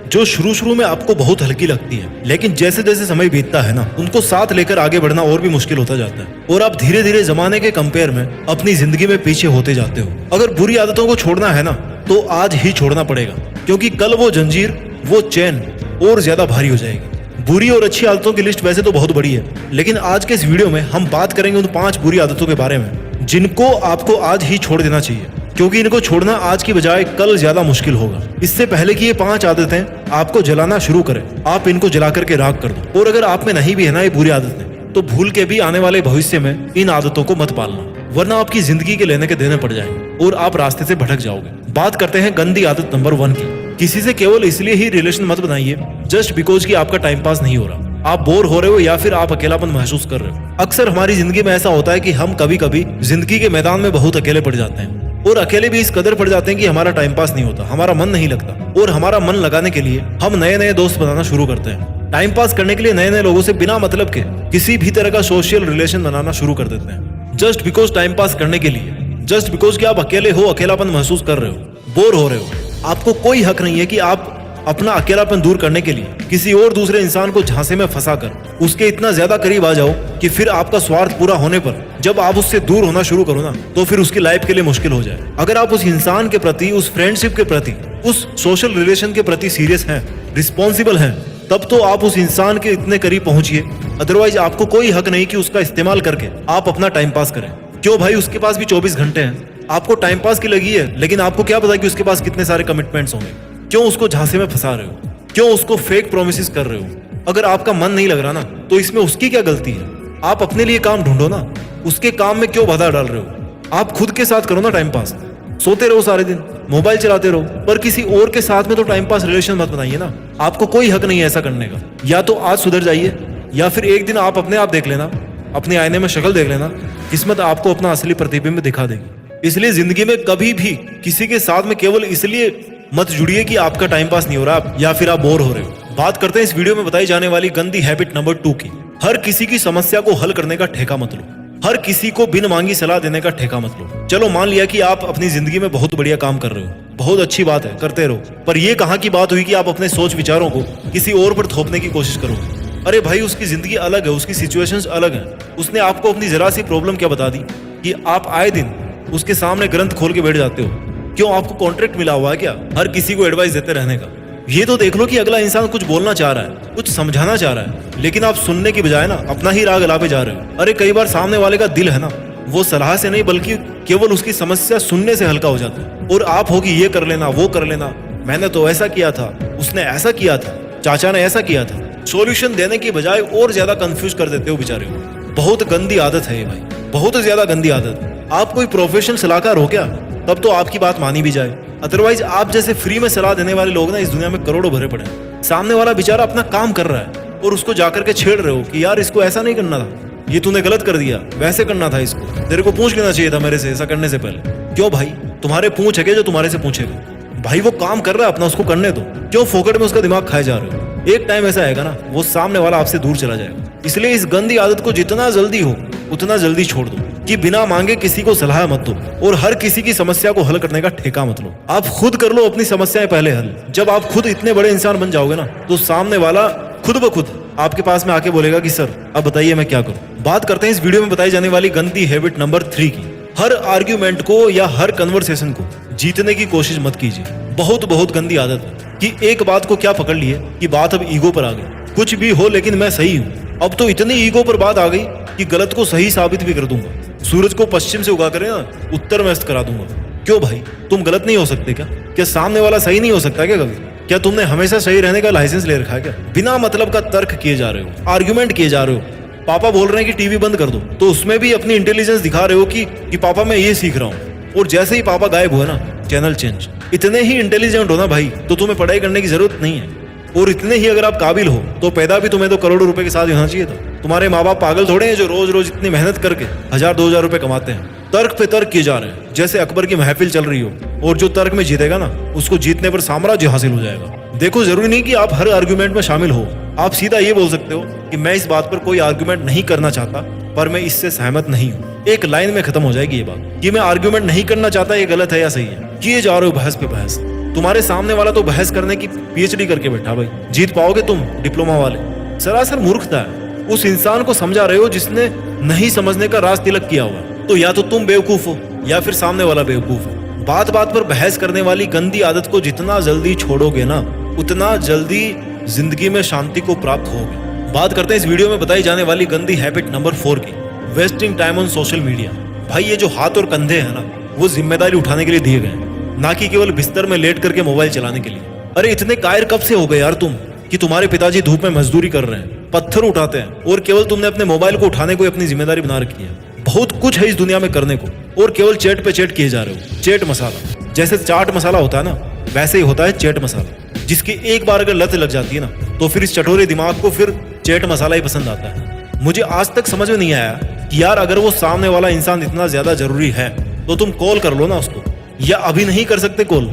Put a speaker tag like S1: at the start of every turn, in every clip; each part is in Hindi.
S1: जो शुरू शुरू में आपको बहुत हल्की लगती है, लेकिन जैसे जैसे समय बीतता है ना, उनको साथ लेकर आगे बढ़ना और भी मुश्किल होता जाता है और आप धीरे धीरे जमाने के कंपेयर में अपनी जिंदगी में पीछे होते जाते हो। अगर बुरी आदतों को छोड़ना है ना, तो आज ही छोड़ना पड़ेगा, क्योंकि कल वो जंजीर, वो चैन और ज्यादा भारी हो जाएगी। बुरी और अच्छी आदतों की लिस्ट वैसे तो बहुत बड़ी है, लेकिन आज के इस वीडियो में हम बात करेंगे उन 5 बुरी आदतों के बारे में जिनको आपको आज ही छोड़ देना चाहिए, क्योंकि इनको छोड़ना आज की बजाय कल ज्यादा मुश्किल होगा। इससे पहले कि ये 5 आदतें आपको जलाना शुरू करें, आप इनको जला करके राख कर दो। और अगर आप में नहीं भी है ना ये बुरी आदतें, तो भूल के भी आने वाले भविष्य में इन आदतों को मत पालना, वरना आपकी जिंदगी के लेने के देने पड़ जाएंगे और आप रास्ते से भटक जाओगे। बात करते हैं गंदी आदत नंबर 1 की। किसी से केवल इसलिए ही रिलेशन मत बनाइए जस्ट बिकॉज कि आपका टाइम पास नहीं हो रहा, आप बोर हो रहे हो या फिर आप अकेलापन महसूस कर रहे हो। अक्सर हमारी जिंदगी में ऐसा होता है कि हम कभी कभी जिंदगी के मैदान में बहुत अकेले पड़ जाते हैं और अकेले भी इस कदर पड़ जाते हैं कि हमारा टाइम पास नहीं होता, हमारा मन नहीं लगता। और हमारा मन लगाने के लिए हम नए नए दोस्त बनाना शुरू करते हैं। टाइम पास करने के लिए नए नए लोगों से बिना मतलब के किसी भी तरह का सोशल रिलेशन बनाना शुरू कर देते हैं जस्ट बिकॉज टाइम पास करने के लिए, जस्ट बिकॉज कि आप अकेले हो, अकेलापन महसूस कर रहे हो, बोर हो रहे हो। आपको कोई हक नहीं है कि आप अपना अकेलापन दूर करने के लिए किसी और दूसरे इंसान को झांसे में फंसाकर उसके इतना ज्यादा करीब आ जाओ कि फिर आपका स्वार्थ पूरा होने पर जब आप उससे दूर होना शुरू करो ना, तो फिर उसकी लाइफ के लिए मुश्किल हो जाए। अगर आप उस इंसान के प्रति, उस फ्रेंडशिप के प्रति, उस सोशल रिलेशन के प्रति सीरियस हैं, रिस्पॉन्सिबल हैं, तब तो आप उस इंसान के इतने करीब पहुंचिए। अदरवाइज आपको कोई हक नहीं कि उसका इस्तेमाल करके आप अपना टाइम पास करें। क्यों भाई, उसके पास भी 24 घंटे हैं, आपको टाइम पास की लगी है, लेकिन आपको क्या पता कि उसके पास कितने सारे कमिटमेंट्स होंगे। क्यों उसको झांसे में फंसा रहे हो? क्यों उसको फेक प्रोमिसेस कर रहे हो? अगर आपका मन नहीं लग रहा ना, तो इसमें उसकी क्या गलती है? आप अपने लिए काम ढूंढो ना, उसके काम में क्यों बाधा डाल रहे हो? आप खुद के साथ करो ना टाइम पास। सोते रहो सारे दिन, मोबाइल चलाते रहो, पर किसी और के साथ में तो टाइम पास रिलेशन मत बनाइए ना। आपको कोई हक नहीं है ऐसा करने का। या तो आज सुधर जाइए, या फिर एक दिन आप अपने आप देख लेना, अपने आईने में शक्ल देख लेना, किस्मत आपको अपना असली प्रतिबिंब दिखा देगी। इसलिए जिंदगी में कभी भी किसी के साथ में केवल इसलिए मत जुड़िए कि आपका टाइम पास नहीं हो रहा या फिर आप बोर हो रहे हो। बात करते हैं इस वीडियो में बताई जाने वाली गंदी हैबिट नंबर 2 की। हर किसी की समस्या को हल करने का ठेका मत लो, हर किसी को बिन मांगी सलाह देने का ठेका मत लो। चलो मान लिया कि आप अपनी जिंदगी में बहुत बढ़िया काम कर रहे हो, बहुत अच्छी बात है, करते रहो, पर यह कहाँ की बात हुई कि आप अपने सोच विचारों को किसी और पर थोपने की कोशिश करोगे। अरे भाई, उसकी जिंदगी अलग है, उसकी सिचुएशंस अलग है। उसने आपको अपनी जरा सी प्रॉब्लम क्या बता दी कि आप आए दिन उसके सामने ग्रंथ खोल के बैठ जाते हो। क्यों, आपको कॉन्ट्रैक्ट मिला हुआ है क्या हर किसी को एडवाइस देते रहने का? ये तो देख लो कि अगला इंसान कुछ बोलना चाह रहा है, कुछ समझाना चाह रहा है, लेकिन आप सुनने की बजाय ना अपना ही राग अलापे जा रहे हो। अरे कई बार सामने वाले का दिल है ना, वो सलाह से नहीं बल्कि केवल उसकी समस्या सुनने से हल्का हो जाता है। और आप हो कि ये कर लेना, वो कर लेना, मैंने तो ऐसा किया था, उसने ऐसा किया था, चाचा ने ऐसा किया था। सॉल्यूशन देने की बजाय और ज्यादा कंफ्यूज कर देते हो बेचारे को। बहुत गंदी आदत है ये भाई, बहुत ज्यादा गंदी आदत। आप कोई प्रोफेशनल सलाहकार हो क्या? तब तो आपकी बात मानी भी जाए, अदरवाइज आप जैसे फ्री में सलाह देने वाले लोग ना इस दुनिया में करोड़ों भरे पड़े हैं। सामने वाला बेचारा अपना काम कर रहा है और उसको जाकर के छेड़ रहे हो कि यार इसको ऐसा नहीं करना था, ये तूने गलत कर दिया, वैसे करना था, इसको तेरे को पूछ लेना चाहिए था मेरे से ऐसा करने से पहले। क्यों भाई, तुम्हारे पूछ है जो तुम्हारे से पूछेगा? भाई वो काम कर रहा है अपना, उसको करने दो। क्यों फोकट में उसका दिमाग खाए जा रहे हो? एक टाइम ऐसा आएगा ना, वो सामने वाला आपसे दूर चला जाएगा। इसलिए इस गंदी आदत को जितना जल्दी हो उतना जल्दी छोड़ दो कि बिना मांगे किसी को सलाह मत दो और हर किसी की समस्या को हल करने का ठेका मत लो। आप खुद कर लो अपनी समस्याएं पहले हल। जब आप खुद इतने बड़े इंसान बन जाओगे ना, तो सामने वाला खुद ब खुद आपके पास में आके बोलेगा कि सर अब बताइए मैं क्या करूं। बात करते हैं इस वीडियो में बताई जाने वाली गंदी हैबिट नंबर 3 की। हर आर्ग्यूमेंट को या हर कन्वर्सेशन को जीतने की कोशिश मत कीजिए। बहुत गंदी आदत है कि एक बात को क्या पकड़ लिए कि बात अब ईगो पर आ गई। कुछ भी हो लेकिन मैं सही हूँ। अब तो इतनी ईगो पर बात आ गई कि गलत को सही साबित भी कर दूंगा। सूरज को पश्चिम से उगा कर ना उत्तर में अस्त करा दूंगा। क्यों भाई, तुम गलत नहीं हो सकते क्या? क्या सामने वाला सही नहीं हो सकता क्या कभी? क्या तुमने हमेशा सही रहने का लाइसेंस ले रखा है क्या? बिना मतलब का तर्क किए जा रहे हो, आर्ग्यूमेंट किए जा रहे हो। पापा बोल रहे हैं कि टीवी बंद कर दो, तो उसमें भी अपनी इंटेलिजेंस दिखा रहे हो कि पापा मैं ये सीख रहा हूँ, और जैसे ही पापा गायब हुए ना, चैनल चेंज। इतने ही इंटेलिजेंट हो ना भाई, तो तुम्हें पढ़ाई करने की जरूरत नहीं है। और इतने ही अगर आप काबिल हो तो पैदा भी तुम्हें तो करोड़ों रुपए के साथ होना चाहिए था। तुम्हारे माँ बाप पागल थोड़े हैं जो रोज रोज इतनी मेहनत करके 1000-2000 रुपए कमाते हैं। तर्क पे तर्क किए जा रहे हैं जैसे अकबर की महफिल चल रही हो, और जो तर्क में जीतेगा ना, उसको जीतने पर साम्राज्य हासिल हो जाएगा। देखो, जरूरी नहीं कि आप हर आर्गुमेंट में शामिल हो। आप सीधा ये बोल सकते हो कि मैं इस बात पर कोई आर्गुमेंट नहीं करना चाहता, पर मैं इससे सहमत नहीं हूँ। एक लाइन में खत्म हो जाएगी ये बात कि मैं आर्गुमेंट नहीं करना चाहता ये गलत है या सही है। किए जा रहे हो बहस पे बहस, तुम्हारे सामने वाला तो बहस करने की पीएचडी करके बैठा भाई, जीत पाओगे तुम डिप्लोमा वाले? सरासर मूर्खता है। उस इंसान को समझा रहे हो जिसने नहीं समझने का राज तिलक किया हुआ है। तो या तो तुम बेवकूफ हो या फिर सामने वाला बेवकूफ है। बात बात पर बहस करने वाली गंदी आदत को जितना जल्दी छोड़ोगे ना, उतना जल्दी जिंदगी में शांति को प्राप्त होगे। बात करते हैं इस वीडियो में बताई जाने वाली गंदी हैबिट नंबर 4 की, wasting time on social media. भाई ये जो हाथ और कंधे हैं ना, वो जिम्मेदारी उठाने के लिए दिए गए हैं, ना कि केवल बिस्तर में लेट करके मोबाइल चलाने के लिए। अरे इतने कायर कब से हो गए यार तुम कि तुम्हारे पिताजी धूप में मजदूरी कर रहे हैं, पत्थर उठाते हैं, और केवल तुमने अपने मोबाइल को उठाने को अपनी जिम्मेदारी बना रखी है। बहुत कुछ है इस दुनिया में करने को और केवल चैट पे चैट किए जा रहे हो। चैट मसाला, जैसे चाट मसाला होता है ना, वैसे ही होता है चैट मसाला, जिसकी एक बार अगर लत लग जाती है ना, तो फिर इस चटोरे दिमाग को फिर चैट मसाला ही पसंद आता है। मुझे आज तक समझ में नहीं आया कि यार अगर वो सामने वाला इंसान इतना ज्यादा जरूरी है तो तुम कॉल कर लो ना उसको, या अभी नहीं कर सकते कॉल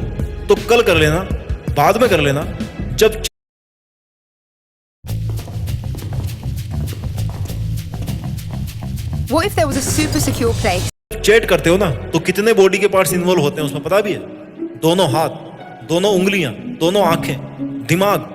S1: तो कल कर लेना, बाद में कर लेना। जब
S2: What if there was a super secure place?
S1: Chat करते हो ना तो कितने बॉडी के पार्ट्स इन्वॉल्व होते हैं उसमें पता भी है? दोनों हाथ, दोनों उंगलियां, दोनों आंखें, दिमाग,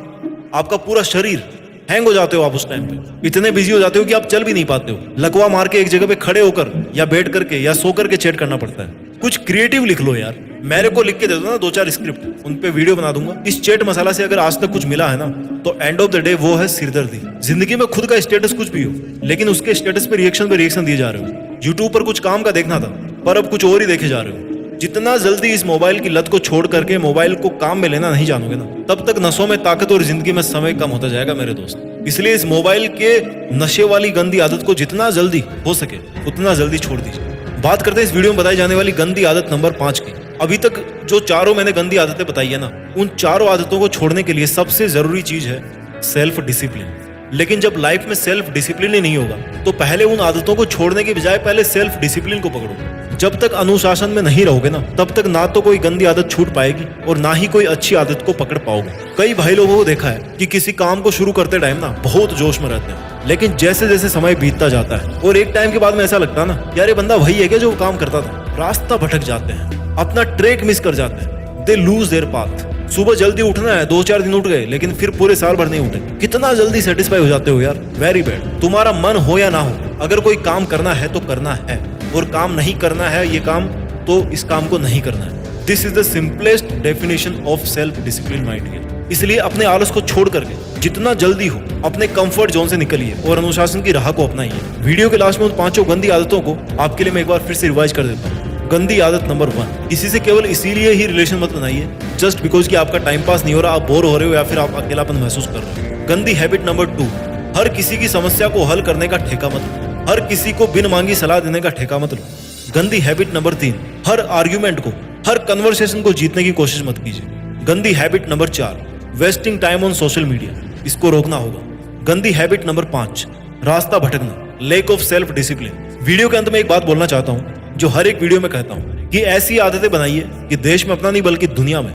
S1: आपका पूरा शरीर। हैंग हो जाते हो आप उस टाइम पे, इतने बिजी हो जाते हो कि आप चल भी नहीं पाते हो। लकवा मार के एक जगह पे खड़े होकर या बैठ करके या सो करके चैट करना पड़ता है। कुछ क्रिएटिव लिख लो यार, मेरे को लिख के दे दो ना 2-4 स्क्रिप्ट, उन पे वीडियो बना दूंगा। इस चैट मसाला से अगर आज तक कुछ मिला है ना, तो एंड ऑफ द डे वो है सिरदर्दी। जिंदगी में खुद का स्टेटस कुछ भी हो, लेकिन उसके स्टेटस पे रिएक्शन दिए जा रहे हो। यूट्यूब पर कुछ काम का देखना था, पर अब कुछ और ही देखे जा रहे हो। जितना जल्दी इस मोबाइल की लत को छोड़ करके मोबाइल को काम में लेना नहीं जानोगे ना, तब तक नसों में ताकत और जिंदगी में समय कम होता जाएगा मेरे दोस्त। इसलिए इस मोबाइल के नशे वाली गंदी आदत को जितना जल्दी हो सके उतना जल्दी छोड़ दीजिए। बात करते हैं इस वीडियो में बताई जाने वाली गंदी आदत नंबर 5 की। अभी तक जो चारों मैंने गंदी आदतें बताई है ना, उन चारों आदतों को छोड़ने के लिए सबसे जरूरी चीज है सेल्फ डिसिप्लिन। लेकिन जब लाइफ में सेल्फ डिसिप्लिन ही नहीं होगा, तो पहले उन आदतों को छोड़ने के बजाय पहले सेल्फ डिसिप्लिन को पकड़ो। जब तक अनुशासन में नहीं रहोगे ना, तब तक ना तो कोई गंदी आदत छूट पाएगी और ना ही कोई अच्छी आदत को पकड़ पाओगे। कई भाई लोगों को देखा है कि किसी काम को शुरू करते टाइम ना बहुत जोश में रहते हैं, लेकिन जैसे जैसे समय बीतता जाता है और एक टाइम के बाद में ऐसा लगता है ना, यार ये बंदा वही है क्या जो काम करता था। रास्ता भटक जाते हैं, अपना ट्रैक मिस कर जाते हैं, दे लूज देयर पाथ। सुबह जल्दी उठना है, 2-4 दिन उठ गए, लेकिन फिर पूरे साल भर नहीं उठे। कितना जल्दी सेटिस्फाई हो जाते हो यार, वेरी बैड। तुम्हारा मन हो या ना हो, अगर कोई काम करना है तो करना है, और काम नहीं करना है ये काम, तो इस काम को नहीं करना है। This is the simplest definition of self discipline my dear. इसलिए अपने आलस को छोड़ करके जितना जल्दी हो अपने कंफर्ट जोन से निकलिए और अनुशासन की राह को अपनाइए। वीडियो के लास्ट में उन 5 गंदी आदतों को आपके लिए मैं एक बार फिर से रिवाइज कर देता हूँ। गंदी आदत नंबर 1, किसी से केवल इसीलिए ही रिलेशन मत बनाइए जस्ट बिकॉज कि आपका टाइम पास नहीं हो रहा, आप बोर हो रहे हो या फिर आप अकेलापन महसूस कर रहे हो। गंदी हैबिट नंबर 2, हर किसी की समस्या को हल करने का ठेका मत लो, हर किसी को बिन मांगी सलाह देने का ठेका मत लो। गंदी हैबिट नंबर 3, हर आर्ग्यूमेंट को, हर कन्वर्सेशन को जीतने की कोशिश मत कीजिए। गंदी habit number 4, wasting time on social media, इसको रोकना होगा। गंदी हैबिट नंबर 5, रास्ता भटकना, lack of self discipline. Video के अंत में एक बात बोलना चाहता हूँ जो हर एक वीडियो में कहता हूँ कि ऐसी आदतें बनाइए कि देश में अपना नहीं बल्कि दुनिया में